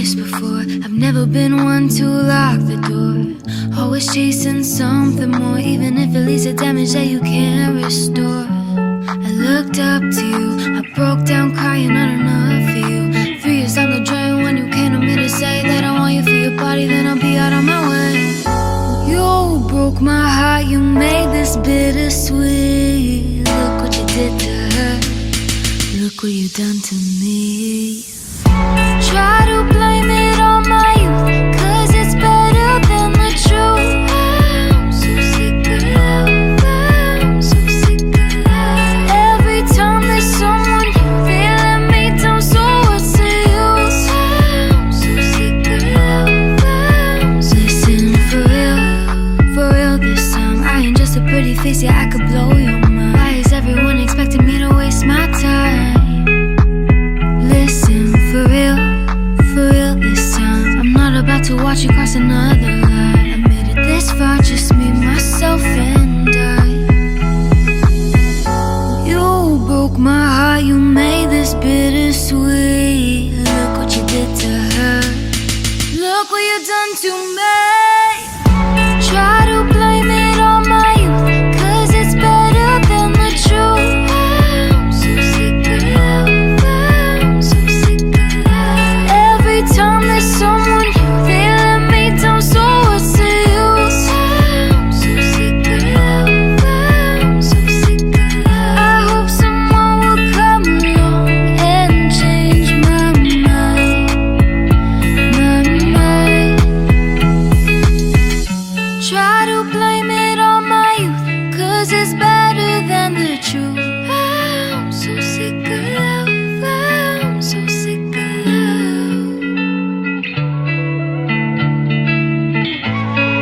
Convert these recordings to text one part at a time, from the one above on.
this before. I've never been one to lock the door. Always chasing something more, even if it leads to damage that you can't restore. I looked up to you, I broke down crying, not enough for you. 3 years down the drain when you came to me to say that I want you for your body, then I'll be out on my way. You broke my heart, you made this bittersweet. Look what you did to her, look what you done to me. Try to blame it on my youth, 'cause it's better than the truth. I'm so sick of love, I'm so sick of love. Every time there's someone new, they let me down, so what's the use? I'm so sick of love, I'm so listen for real this time. I ain't just a pretty face, yeah, I could blow your mind. Why is everyone expecting me to waste my time? Listen for real this time. I'm not about to watch you cross another line. I made it this far, just me, myself, and I. You broke my heart, you made this bittersweet. Look what you did to her, look what you done to me. Try to blame it on my youth, 'cause it's better than the truth. I'm so sick of love, I'm so sick of love. Every time there's someone new, they let me down, so what's the use? I'm so sick of love, I'm so sick of love. I hope someone will come along and change my mind, my mind. Try to blame it on my youth, 'cause it's better than the truth. I'm so sick of love, I'm so sick of love.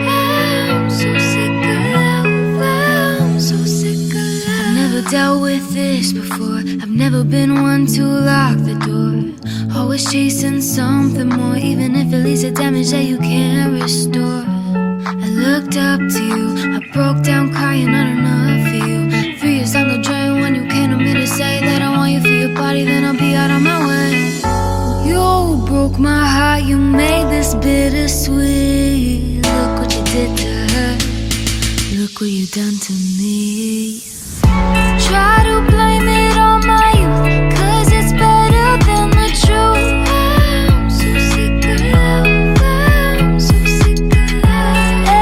I'm so sick of love, I'm so sick of love. I've never dealt with this before. I've never been one to lock the door. Always chasing something more, even if it leads to damage that you can't restore. I looked up to you, I broke down crying, not enough for you. 3 years down the drain when you came to me to say that I want you for your body, then I'll be out on my way. You broke my heart, you made this bittersweet. Look what you did to her, look what you done to me. Try to blame it on my youth, 'cause it's better than the truth. I'm so sick of love, I'm so sick of love.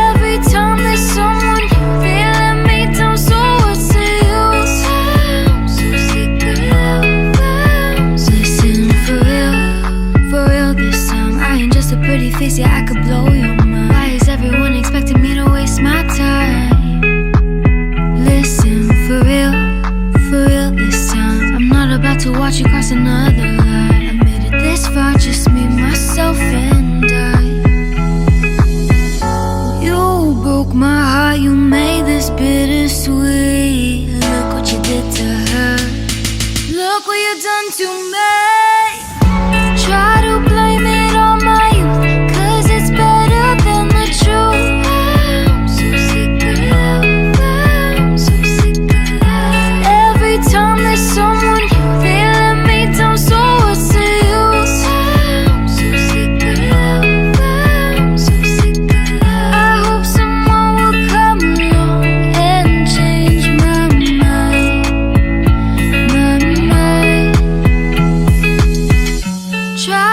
Every time there's someone new, they let me down, so what's the use? I'm so sick of love, I'm so listen for real this time. I ain't just a pretty face, yeah, I could blow your mind. Why is everyone expecting me to waste my time? Listen for real this time. I'm not about to watch you cross another line. I made it this far, just me, myself, and I. You broke my heart, you made this bittersweet. Look what you did to her, look what you done to me. Try to blame it on my youth, 'cause it's better than the truth. I'm so sick of love, I'm so sick of love. Every time there's someone new, they let me down, so what's the use? I'm so sick of love, I'm so sick of love. I hope someone will come along and change my mind, my mind. Try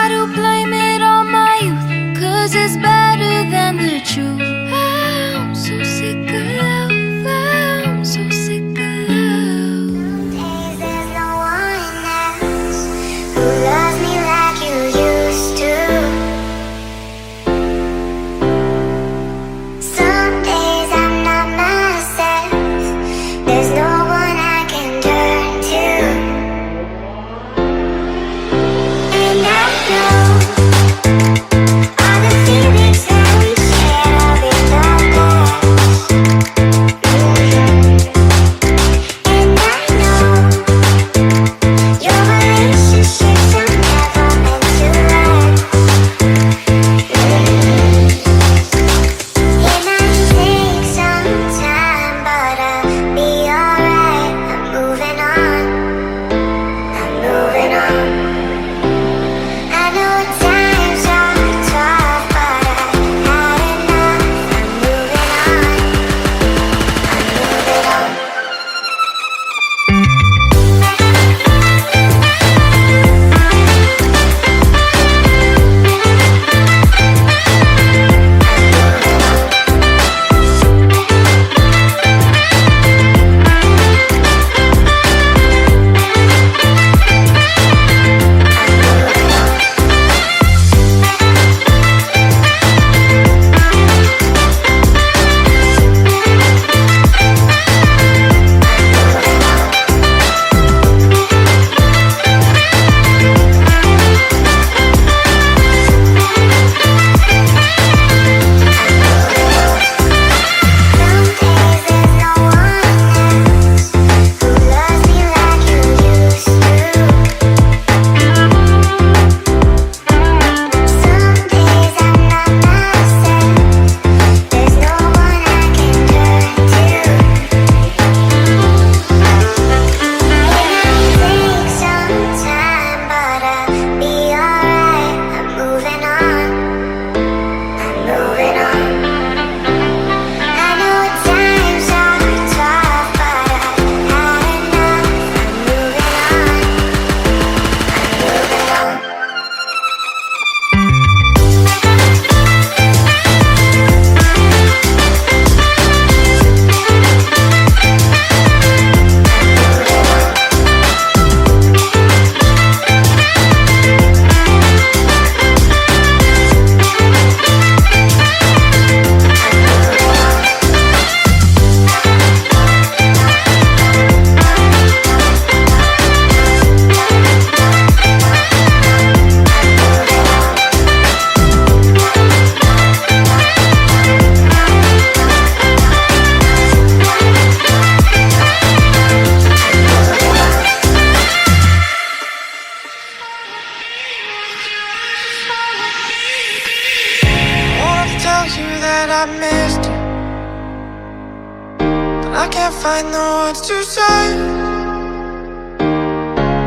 I can't find the words to say.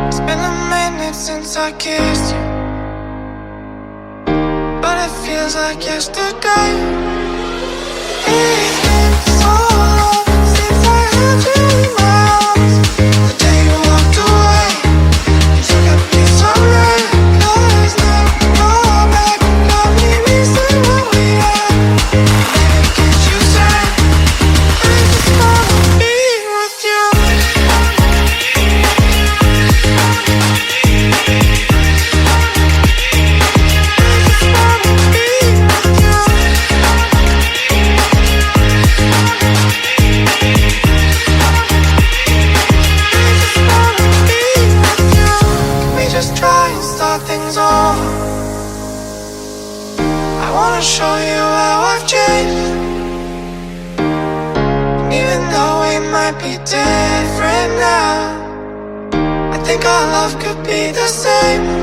It's been a minute since I kissed you, but it feels like yesterday. It's been so long since I held you in my arms. The day you walked away, you took a piece of reckless. Now you're back, got me missing what we had. Baby, can't you say I just wanna be with you? Show you how I've changed, and even though we might be different now, I think our love could be the same.